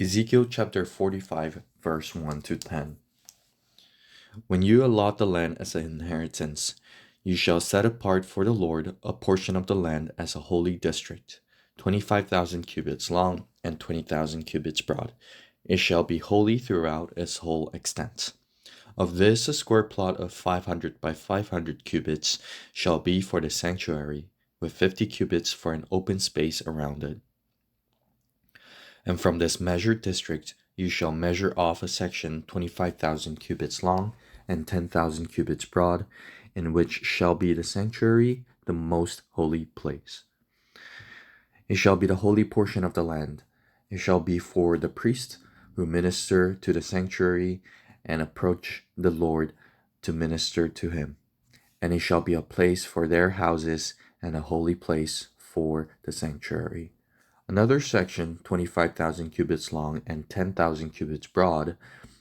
Ezekiel chapter 45, verse 1 to 10. When you allot the land as an inheritance, you shall set apart for the Lord a portion of the land as a holy district, 25,000 cubits long and 20,000 cubits broad. It shall be holy throughout its whole extent. Of this, a square plot of 500 by 500 cubits shall be for the sanctuary, with 50 cubits for an open space around it. And from this measured district you shall measure off a section 25,000 cubits long and 10,000 cubits broad, in which shall be the sanctuary, the most holy place. It shall be the holy portion of the land. It shall be for the priests who minister to the sanctuary and approach the Lord to minister to him. And it shall be a place for their houses and a holy place for the sanctuary. Another section, 25,000 cubits long and 10,000 cubits broad,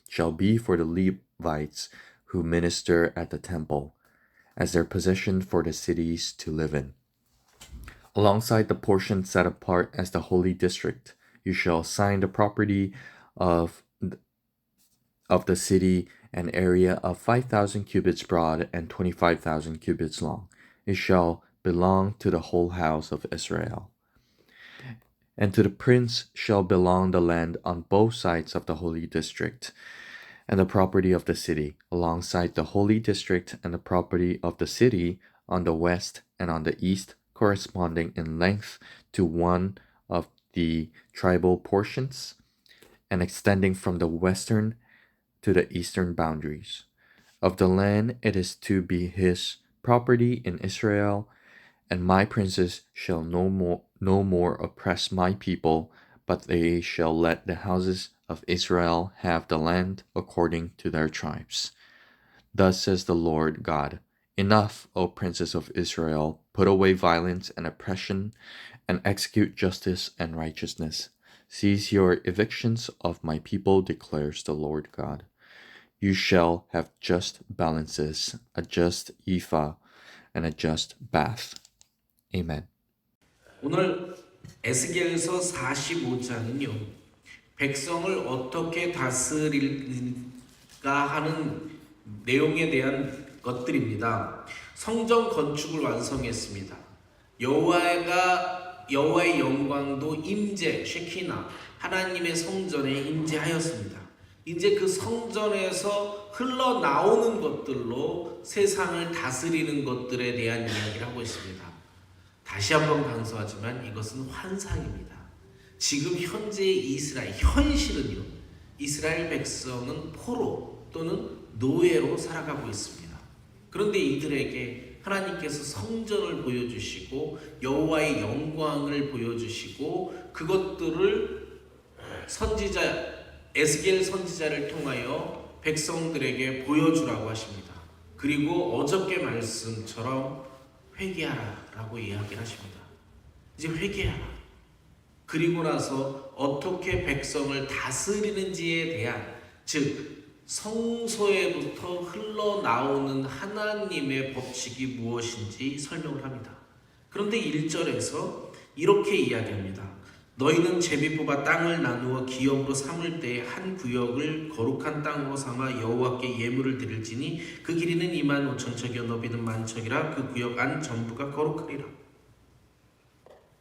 shall be for the Levites who minister at the temple, as their possession for the cities to live in. Alongside the portion set apart as the holy district, you shall assign the property of the city an area of 5,000 cubits broad and 25,000 cubits long. It shall belong to the whole house of Israel. And to the prince shall belong the land on both sides of the holy district, and the property of the city, alongside the holy district and the property of the city on the west and on the east, corresponding in length to one of the tribal portions, and extending from the western to the eastern boundaries. Of the land it is to be his property in Israel, and my princes shall no more oppress my people, but they shall let the houses of Israel have the land according to their tribes. Thus says the Lord God, Enough, O princes of Israel, put away violence and oppression, and execute justice and righteousness. Cease your evictions of my people, declares the Lord God. You shall have just balances, a just ephah, and a just bath. Amen. 오늘 에스겔서 45장은요, 백성을 어떻게 다스릴까 하는 내용에 대한 것들입니다. 성전 건축을 완성했습니다. 여호와의 영광도 임재, 쉐키나, 하나님의 성전에 임재하였습니다. 이제 그 성전에서 흘러나오는 것들로 세상을 다스리는 것들에 대한 이야기를 하고 있습니다. 다시 한번 강조하지만 이것은 환상입니다. 지금 현재의 이스라엘, 현실은요, 이스라엘 백성은 포로 또는 노예로 살아가고 있습니다. 그런데 이들에게 하나님께서 성전을 보여주시고 여호와의 영광을 보여주시고 그것들을 에스겔 선지자를 통하여 백성들에게 보여주라고 하십니다. 그리고 어저께 말씀처럼 회개하라 라고 이야기를 하십니다. 이제 회개하라. 그리고 나서 어떻게 백성을 다스리는지에 대한, 즉 성소에부터 흘러나오는 하나님의 법칙이 무엇인지 설명을 합니다. 그런데 1절에서 이렇게 이야기합니다. 너희는 제비 뽑아 땅을 나누어 기업으로 삼을 때에 한 구역을 거룩한 땅으로 삼아 여호와께 예물을 드릴지니 그 길이는 25,000척이요 너비는 10,000척이라 그 구역 안 전부가 거룩하리라.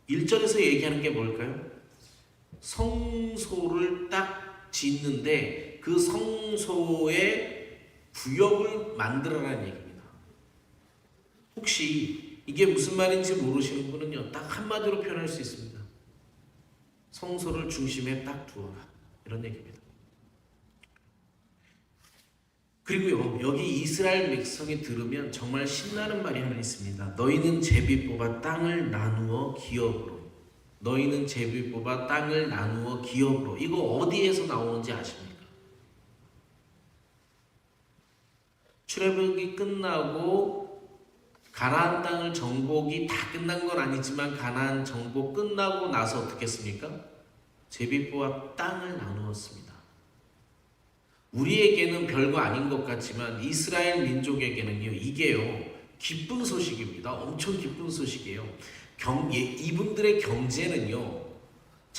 1절에서 얘기하는 게 뭘까요? 성소를 딱 짓는데 그 성소에 구역을 만들어라는 얘기입니다. 혹시 이게 무슨 말인지 모르시는 분은요, 딱 한마디로 표현할 수 있습니다. 성소를 중심에 딱 두어라, 이런 얘기입니다. 그리고요, 여기 이스라엘 백성이 들으면 정말 신나는 말이 하나 있습니다. 너희는 제비 뽑아 땅을 나누어 기업으로. 너희는 제비 뽑아 땅을 나누어 기업으로. 이거 어디에서 나오는지 아십니까? 출애굽이 끝나고 가나안 땅을 정복이 다 끝난 건 아니지만 가나안 정복 끝나고 나서 어떻게 했습니까? 제비뽑아 땅을 나누었습니다. 우리에게는 별거 아닌 것 같지만 이스라엘 민족에게는요, 이게요 기쁜 소식입니다. 엄청 기쁜 소식이에요. 이분들의 경제는요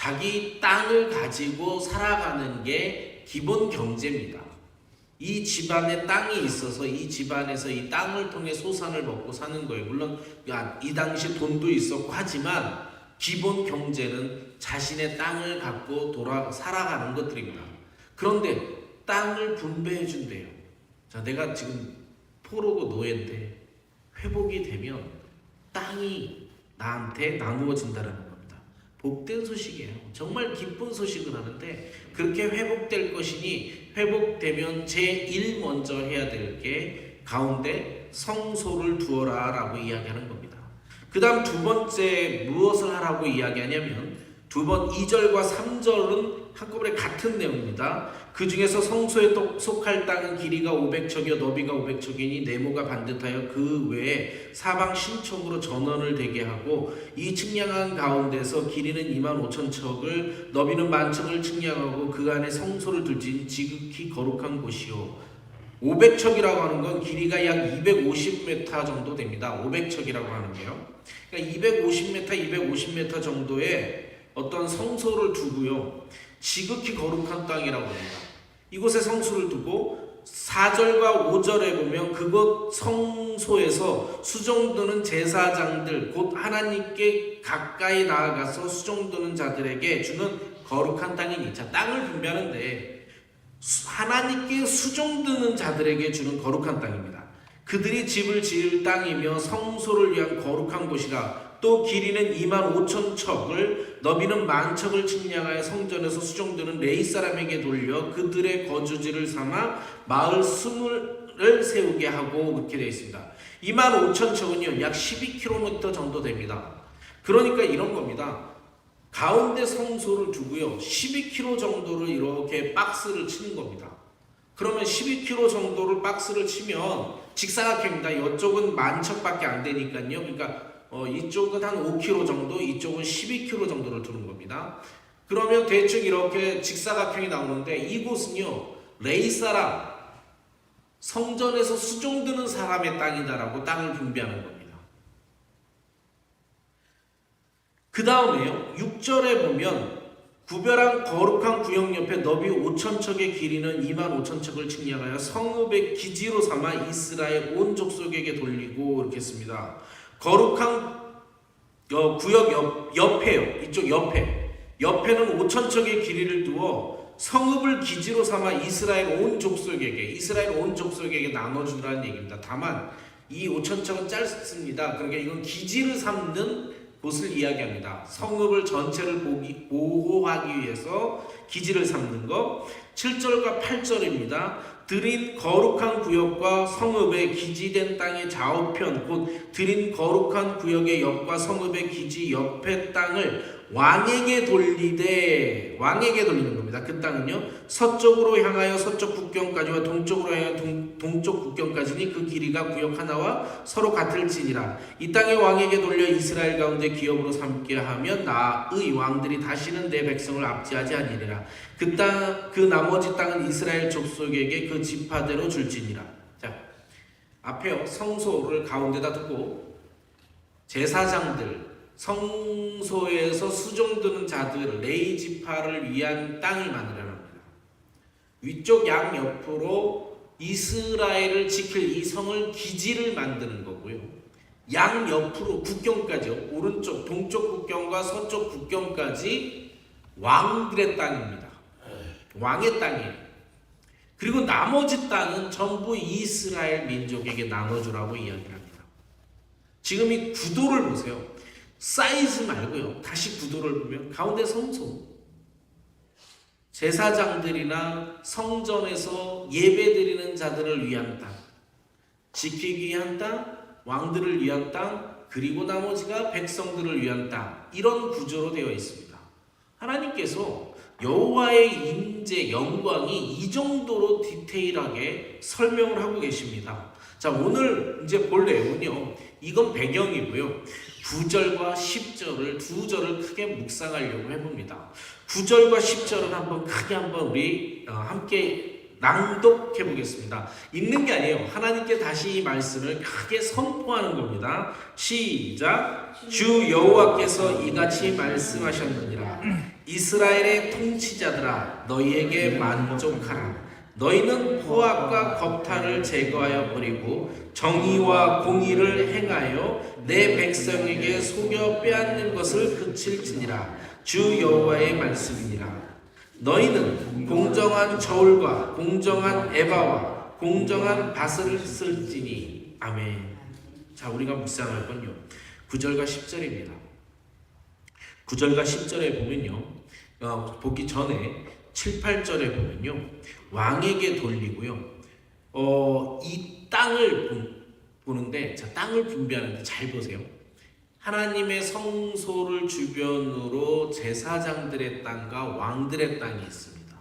자기 땅을 가지고 살아가는 게 기본 경제입니다. 이 집안에 땅이 있어서 이 집안에서 이 땅을 통해 소산을 먹고 사는 거예요. 물론 이 당시 돈도 있었고 하지만 기본 경제는 자신의 땅을 갖고 살아가는 것들입니다. 그런데 땅을 분배해 준대요. 자, 내가 지금 포로고 노예인데 회복이 되면 땅이 나한테 나누어진다는 겁니다. 복된 소식이에요. 정말 기쁜 소식을 하는데 그렇게 회복될 것이니 회복되면 제일 먼저 해야 될 게 가운데 성소를 두어라 라고 이야기하는 겁니다. 그 다음 두 번째 무엇을 하라고 이야기하냐면 두 번 2절과 3절은 한꺼번에 같은 내용입니다. 그 중에서 성소에 속할 땅은 길이가 500척이요 너비가 500척이니 네모가 반듯하여 그 외에 사방 신촉으로 전원을 되게 하고 이 측량한 가운데서 길이는 25,000척을 너비는 10,000척을 측량하고 그 안에 성소를 둘지 지극히 거룩한 곳이요 500척이라고 하는 건 길이가 약 250m 정도 됩니다. 500척이라고 하는 게요. 그러니까 250m 정도의 어떤 성소를 두고요. 지극히 거룩한 땅이라고 합니다. 이곳에 성소를 두고 4절과 5절에 보면 그곳 성소에서 수종드는 제사장들 곧 하나님께 가까이 나아가서 수종드는 자들에게 주는 거룩한 땅이니 자 땅을 분배하는데 하나님께 수종드는 자들에게 주는 거룩한 땅입니다. 그들이 집을 지을 땅이며 성소를 위한 거룩한 곳이라 또 길이는 25,000척을 너비는 10,000척을 측량하여 성전에서 수종드는 레위 사람에게 돌려 그들의 거주지를 삼아 마을 20을 세우게 하고 그렇게 되어 있습니다. 25,000척은요 약 12km 정도 됩니다. 그러니까 이런 겁니다. 가운데 성소를 두고요 12km 정도를 이렇게 박스를 치는 겁니다. 그러면 12km 정도를 박스를 치면 직사각형입니다. 이쪽은 10,000척밖에 안 되니까요. 그러니까 이쪽은 한 5km 정도, 이쪽은 12km 정도를 두는 겁니다. 그러면 대충 이렇게 직사각형이 나오는데 이곳은요 레위 사람, 성전에서 수종드는 사람의 땅이다라고 땅을 분배하는 겁니다. 그 다음에요 6절에 보면 구별한 거룩한 구역 옆에 너비 5,000척의 길이는 25,000척을 측량하여 성읍의 기지로 삼아 이스라엘 온 족속에게 돌리고 이렇게 했습니다. 거룩한 구역 옆에요. 이쪽 옆에는 5,000척의 길이를 두어 성읍을 기지로 삼아 이스라엘 온 족속에게 나눠주라는 얘기입니다. 다만 이 5,000척은 짧습니다. 그러니까 이건 기지를 삼는 곳을 이야기합니다. 성읍을 전체를 보호하기 위해서 기지를 삼는 것. 7절과 8절입니다. 드린 거룩한 구역과 성읍의 기지된 땅의 좌우편 곧 드린 거룩한 구역의 옆과 성읍의 기지 옆의 땅을 왕에게 돌리되 왕에게 돌리는 겁니다. 그 땅은요 서쪽으로 향하여 서쪽 국경까지와 동쪽으로 향하여 동쪽 국경까지니 그 길이가 구역 하나와 서로 같을지니라. 이 땅의 왕에게 돌려 이스라엘 가운데 기업으로 삼게 하면 나의 왕들이 다시는 내 백성을 압제하지 아니리라. 그 나머지 땅은 이스라엘 족속에게 그 지파대로 줄지니라. 자, 앞에요 성소를 가운데다 두고 제사장들 성소에서 수종드는 자들 레위 지파를 위한 땅을 만들어야 합니다. 위쪽 양 옆으로 이스라엘을 지킬 이 성을 기지를 만드는 거고요. 양 옆으로 국경까지요. 오른쪽 동쪽 국경과 서쪽 국경까지 왕들의 땅입니다. 왕의 땅이에요. 그리고 나머지 땅은 전부 이스라엘 민족에게 나눠주라고 이야기를 합니다. 지금 이 구도를 보세요. 사이즈 말고요. 다시 구도를 보면 가운데 성소, 제사장들이나 성전에서 예배드리는 자들을 위한 땅, 지키기 위한 땅, 왕들을 위한 땅, 그리고 나머지가 백성들을 위한 땅, 이런 구조로 되어 있습니다. 하나님께서 여호와의 임재, 영광이 이 정도로 디테일하게 설명을 하고 계십니다. 자, 오늘 이제 볼 내용은요. 이건 배경이고요. 9절과 10절을 두 절을 크게 묵상하려고 해봅니다. 9절과 10절은 한번 크게 우리 함께 낭독해 보겠습니다. 읽는 게 아니에요. 하나님께 다시 이 말씀을 크게 선포하는 겁니다. 시작. 주 여호와께서 이같이 말씀하셨느니라. 이스라엘의 통치자들아, 너희에게 만족하라. 너희는 포악과 겁탈을 제거하여 버리고 정의와 공의를 행하여 내 백성에게 속여 빼앗는 것을 그칠지니라. 주 여호와의 말씀이니라. 너희는 공정한 저울과 공정한 에바와 공정한 밧을 쓸지니. 아멘. 자, 우리가 묵상할 건요 9절과 10절입니다. 9절과 10절에 보면요, 보기 전에 7, 8절에 보면요, 왕에게 돌리고요, 이 땅을 보는데, 자, 땅을 분배하는데 잘 보세요. 하나님의 성소를 주변으로 제사장들의 땅과 왕들의 땅이 있습니다.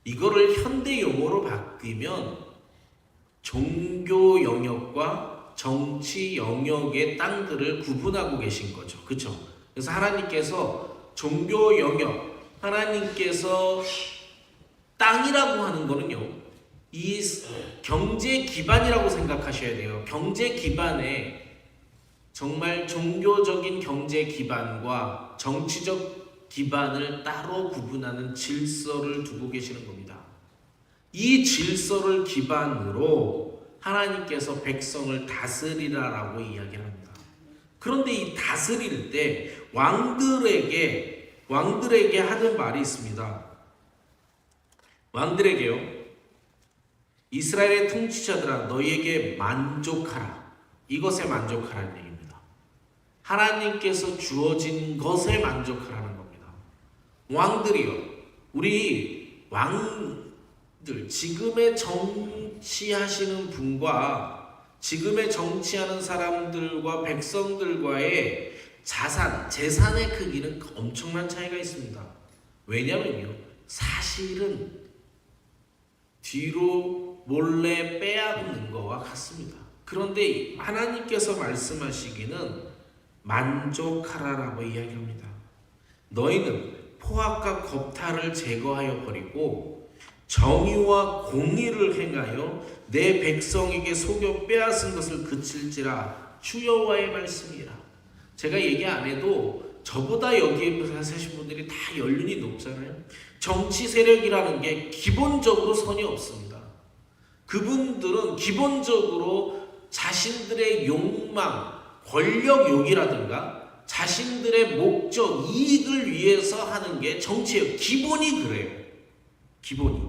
이거를 현대 용어로 바뀌면 종교 영역과 정치 영역의 땅들을 구분하고 계신 거죠. 그렇죠? 그래서 하나님께서 종교 영역, 하나님께서 땅이라고 하는 거는요, 이 경제 기반이라고 생각하셔야 돼요. 경제 기반에 정말 종교적인 경제 기반과 정치적 기반을 따로 구분하는 질서를 두고 계시는 겁니다. 이 질서를 기반으로 하나님께서 백성을 다스리라라고 이야기를 합니다. 그런데 이 다스릴 때 왕들에게 하는 말이 있습니다. 왕들에게요, 이스라엘의 통치자들아, 너희에게 만족하라. 이것에 만족하라는 얘기입니다. 하나님께서 주어진 것에 만족하라는 겁니다. 왕들이요, 우리 왕들, 지금의 정치하시는 분과 지금의 정치하는 사람들과 백성들과의 재산의 크기는 엄청난 차이가 있습니다. 왜냐면요, 사실은 뒤로 몰래 빼앗는 것과 같습니다. 그런데 하나님께서 말씀하시기는 만족하라라고 이야기합니다. 너희는 포악과 겁탈을 제거하여 버리고 정의와 공의를 행하여 내 백성에게 속여 빼앗은 것을 그칠지라. 주 여호와의 말씀이라. 제가 얘기 안 해도 저보다 여기에 사신 분들이 다 연륜이 높잖아요. 정치 세력이라는 게 기본적으로 선이 없습니다. 그분들은 기본적으로 자신들의 욕망, 권력욕이라든가 자신들의 목적, 이익을 위해서 하는 게 정치예요. 기본이 그래요. 기본이.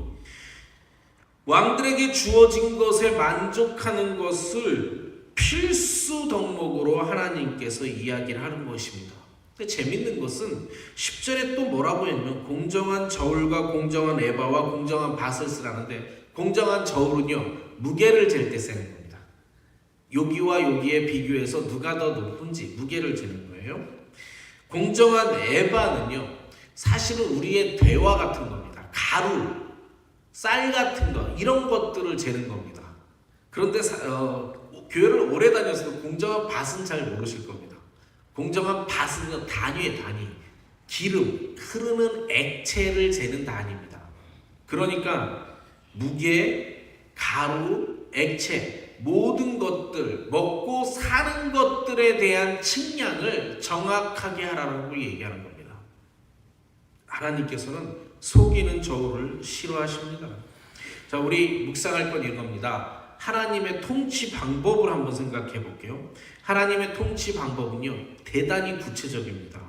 왕들에게 주어진 것에 만족하는 것을 필수 덕목으로 하나님께서 이야기를 하는 것입니다. 근데 재밌는 것은 10절에 또 뭐라고 했냐면 공정한 저울과 공정한 에바와 공정한 밧을 쓰라는데, 공정한 저울은요, 무게를 잴 때 쓰는 겁니다. 여기와 여기에 비교해서 누가 더 높은지 무게를 재는 거예요. 공정한 에바는요, 사실은 우리의 대화 같은 겁니다. 가루, 쌀 같은 거, 이런 것들을 재는 겁니다. 그런데 교회를 오래 다녔어도 공정한 밭은 잘 모르실 겁니다. 공정한 밭은 단위예요, 단위. 기름, 흐르는 액체를 재는 단위입니다. 그러니까 무게, 가루, 액체, 모든 것들, 먹고 사는 것들에 대한 측량을 정확하게 하라고 얘기하는 겁니다. 하나님께서는 속이는 저울을 싫어하십니다. 자, 우리 묵상할 건 이겁니다. 하나님의 통치 방법을 한번 생각해 볼게요. 하나님의 통치 방법은요, 대단히 구체적입니다.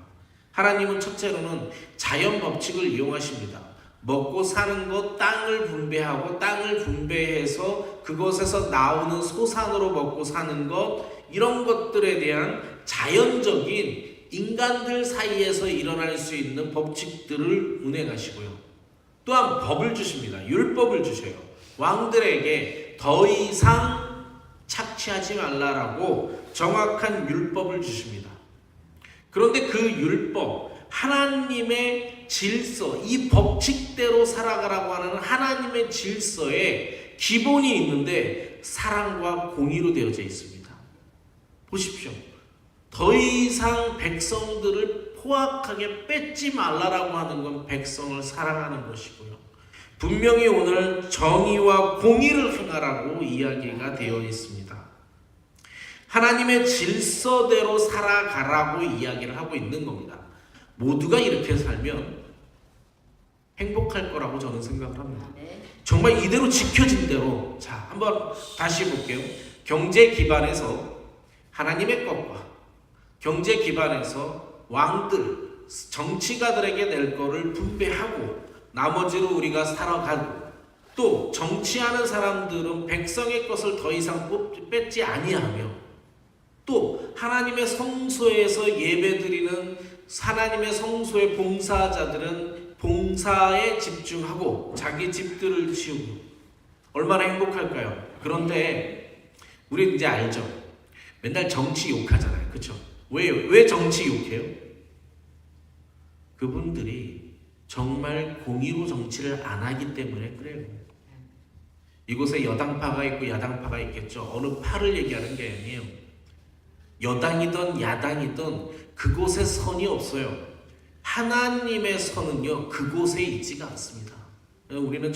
하나님은 첫째로는 자연 법칙을 이용하십니다. 먹고 사는 것, 땅을 분배하고 땅을 분배해서 그것에서 나오는 소산으로 먹고 사는 것, 이런 것들에 대한 자연적인 인간들 사이에서 일어날 수 있는 법칙들을 운행하시고요. 또한 법을 주십니다. 율법을 주셔요. 왕들에게 더 이상 착취하지 말라라고 정확한 율법을 주십니다. 그런데 그 율법, 하나님의 질서, 이 법칙대로 살아가라고 하는 하나님의 질서에 기본이 있는데 사랑과 공의로 되어져 있습니다. 보십시오. 더 이상 백성들을 포악하게 뺏지 말라라고 하는 건 백성을 사랑하는 것이고요. 분명히 오늘 정의와 공의를 행하라고 이야기가 되어 있습니다. 하나님의 질서대로 살아가라고 이야기를 하고 있는 겁니다. 모두가 이렇게 살면 행복할 거라고 저는 생각을 합니다. 정말 이대로 지켜진 대로, 자, 한번 다시 볼게요. 경제 기반에서 하나님의 것과 경제 기반에서 왕들, 정치가들에게 낼 거를 분배하고 나머지로 우리가 살아가고, 또 정치하는 사람들은 백성의 것을 더 이상 뺏지 아니하며, 또 하나님의 성소에서 예배드리는 하나님의 성소의 봉사자들은 봉사에 집중하고 자기 집들을 지우고 얼마나 행복할까요? 그런데 우리 이제 알죠? 맨날 정치 욕하잖아요. 그렇죠? 왜 정치 욕해요? 그분들이 정말 공의로 정치를 안 하기 때문에 그래요. 이곳에 여당파가 있고 야당파가 있겠죠. 어느 파를 얘기하는 게 아니에요. 여당이든 야당이든 그곳에 선이 없어요. 하나님의 선은요, 그곳에 있지가 않습니다. 우리는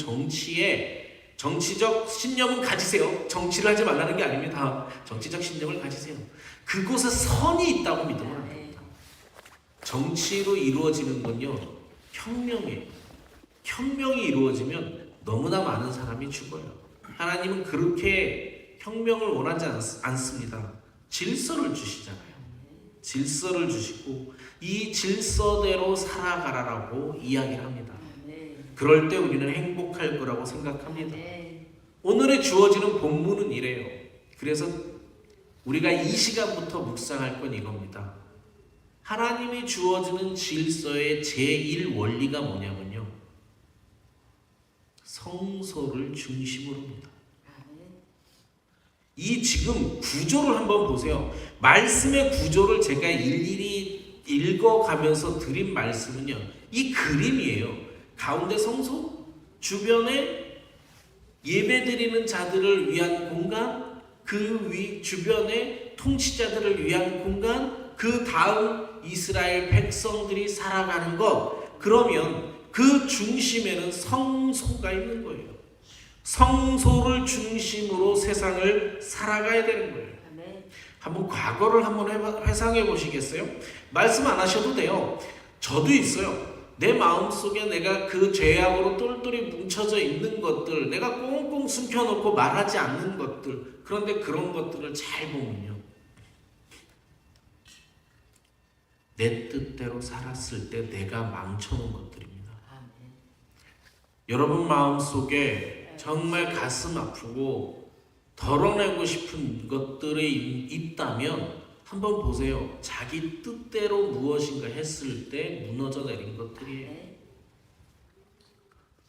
정치적 신념은 가지세요. 정치를 하지 말라는 게 아닙니다. 정치적 신념을 가지세요. 그곳에 선이 있다고 믿으면 안 됩니다. 정치로 이루어지는 건요, 혁명이에요. 혁명이 이루어지면 너무나 많은 사람이 죽어요. 하나님은 그렇게 혁명을 원하지 않습니다. 질서를 주시잖아요. 질서를 주시고 이 질서대로 살아가라라고 이야기를 합니다. 그럴 때 우리는 행복할 거라고 생각합니다. 오늘의 주어지는 본문은 이래요. 그래서 우리가 이 시간부터 묵상할 건 이겁니다. 하나님이 주어지는 질서의 제1 원리가 뭐냐면요, 성소를 중심으로입니다. 이 지금 구조를 한번 보세요. 말씀의 구조를 제가 일일이 읽어가면서 드린 말씀은요, 이 그림이에요. 가운데 성소, 주변에 예배드리는 자들을 위한 공간, 그 주변에 통치자들을 위한 공간, 그 다음 이스라엘 백성들이 살아가는 것. 그러면 그 중심에는 성소가 있는 거예요. 성소를 중심으로 세상을 살아가야 되는 거예요. 한번 과거를 한번 회상해 보시겠어요? 말씀 안 하셔도 돼요. 저도 있어요. 내 마음속에 내가 그 죄악으로 똘똘이 뭉쳐져 있는 것들, 내가 꽁꽁 숨겨놓고 말하지 않는 것들, 그런데 그런 것들을 잘 보면요, 내 뜻대로 살았을 때 내가 망쳐놓은 것들입니다. 여러분 마음속에 정말 가슴 아프고 덜어내고 싶은 것들이 있다면 한번 보세요. 자기 뜻대로 무엇인가 했을 때 무너져 내린 것들이에요.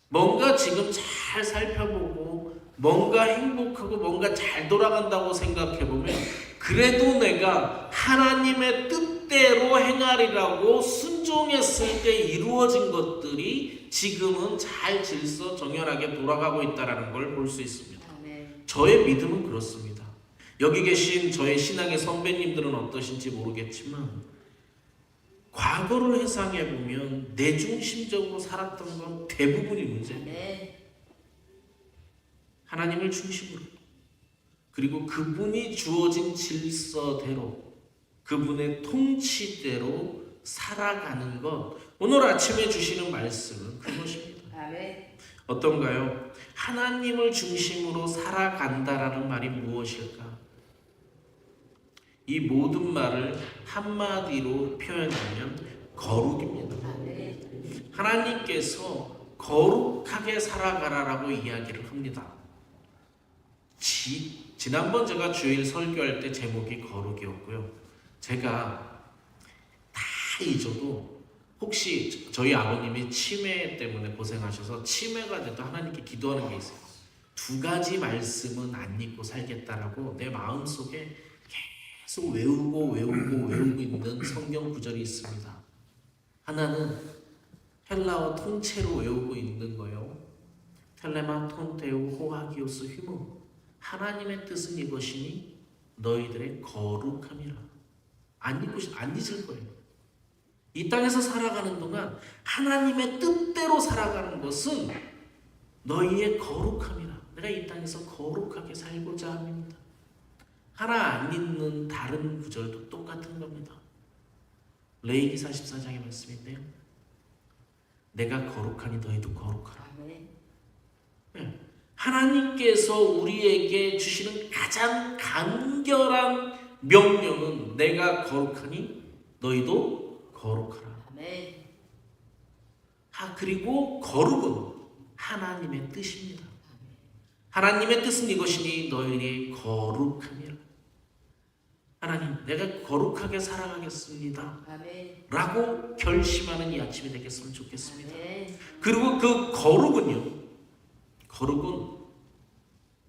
뭔가 지금 잘 살펴보고 뭔가 행복하고 뭔가 잘 돌아간다고 생각해보면 그래도 내가 하나님의 뜻대로 행하리라고 순종했을 때 이루어진 것들이 지금은 잘 질서 정연하게 돌아가고 있다는 걸 볼 수 있습니다. 저의 믿음은 그렇습니다. 여기 계신 저의 신앙의 선배님들은 어떠신지 모르겠지만 과거를 회상해보면 내중심적으로 살았던 건 대부분이 문제예요. 하나님을 중심으로, 그리고 그분이 주어진 질서대로, 그분의 통치대로 살아가는 것. 오늘 아침에 주시는 말씀은 그것입니다. 어떤가요? 하나님을 중심으로 살아간다라는 말이 무엇일까? 이 모든 말을 한마디로 표현하면 거룩입니다. 하나님께서 거룩하게 살아가라라고 이야기를 합니다. 지난번 제가 주일 설교할 때 제목이 거룩이었고요. 제가 다 잊어도 혹시 저희 아버님이 치매 때문에 고생하셔서 치매가 돼도 하나님께 기도하는 게 있어요. 2가지 말씀은 안 잊고 살겠다라고 내 마음속에 계속 외우고 있는 성경 구절이 있습니다. 하나는 헬라어 통째로 외우고 있는 거예요. 텔레마 톤테오 호하기오스 휘무, 하나님의 뜻은 이것이니 너희들의 거룩함이라. 안 잊을 거예요. 이 땅에서 살아가는 동안 하나님의 뜻대로 살아가는 것은 너희의 거룩함이라. 내가 이 땅에서 거룩하게 살고자 합니다. 하나 안 있는 다른 구절도 똑같은 겁니다. 레위기 44장의 말씀인데요. 내가 거룩하니 너희도 거룩하라. 네. 하나님께서 우리에게 주시는 가장 간결한 명령은 내가 거룩하니 너희도 거룩하라. 그리고 거룩은 하나님의 뜻입니다. 하나님의 뜻은 이것이니 너희의 거룩함이라. 하나님, 내가 거룩하게 살아가겠습니다. 라고 결심하는 이 아침이 되겠으면 좋겠습니다. 그리고 그 거룩은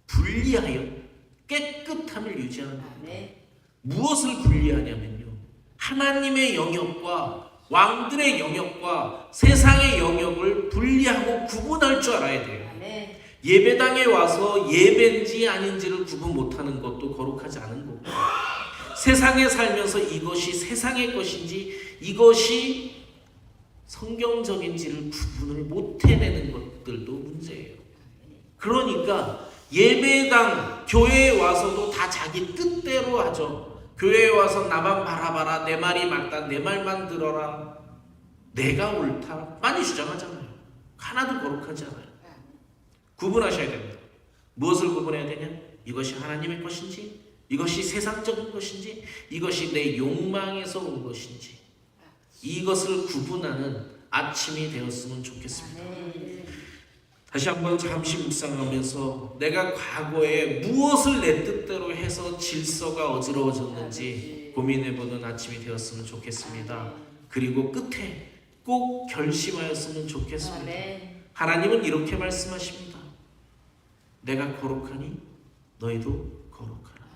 분리하여 깨끗함을 유지하는 겁니다. 무엇을 분리하냐면요, 하나님의 영역과 왕들의 영역과 세상의 영역을 분리하고 구분할 줄 알아야 돼요. 예배당에 와서 예배인지 아닌지를 구분 못하는 것도 거룩하지 않은 거고, 세상에 살면서 이것이 세상의 것인지 이것이 성경적인지를 구분을 못 해내는 것들도 문제예요. 그러니까 예배당, 교회에 와서도 다 자기 뜻대로 하죠. 교회에 와서 나만 바라봐라, 내 말이 맞다, 내 말만 들어라, 내가 옳다 많이 주장하잖아요. 하나도 거룩하지 않아요. 구분하셔야 됩니다. 무엇을 구분해야 되냐? 이것이 하나님의 것인지, 이것이 세상적인 것인지, 이것이 내 욕망에서 온 것인지, 이것을 구분하는 아침이 되었으면 좋겠습니다. 다시 한번 잠시 묵상하면서 내가 과거에 무엇을 내 뜻대로 해서 질서가 어지러워졌는지 고민해보는 아침이 되었으면 좋겠습니다. 그리고 끝에 꼭 결심하였으면 좋겠습니다. 하나님은 이렇게 말씀하십니다. 내가 거룩하니 너희도 거룩하라.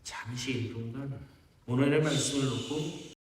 잠시 1분간 오늘의 말씀을 놓고